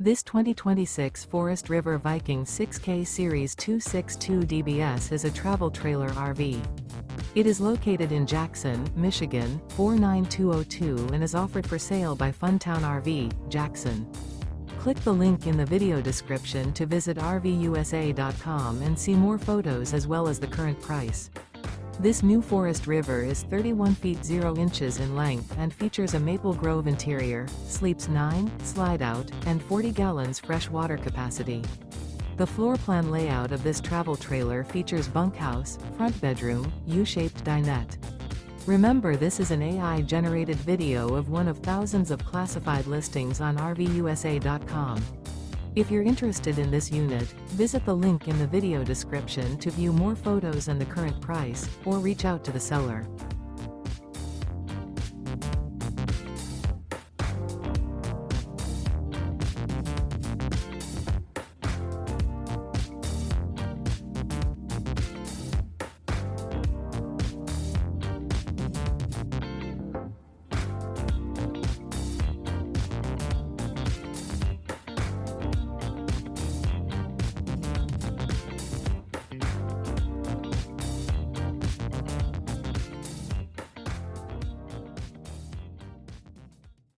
This 2026 Forest River Viking 6K Series 262 DBS is a travel trailer RV. It is located in Jackson, Michigan, 49202 and is offered for sale by Funtown RV, Jackson. Click the link in the video description to visit RVUSA.com and see more photos as well as the current price. This new Forest River is 31 feet 0 inches in length and features a Maple Grove interior, sleeps 9, slide-out, and 40 gallons fresh water capacity. The floor plan layout of this travel trailer features bunkhouse, front bedroom, U-shaped dinette. Remember, this is an AI-generated video of one of thousands of classified listings on RVUSA.com. If you're interested in this unit, visit the link in the video description to view more photos and the current price, or reach out to the seller.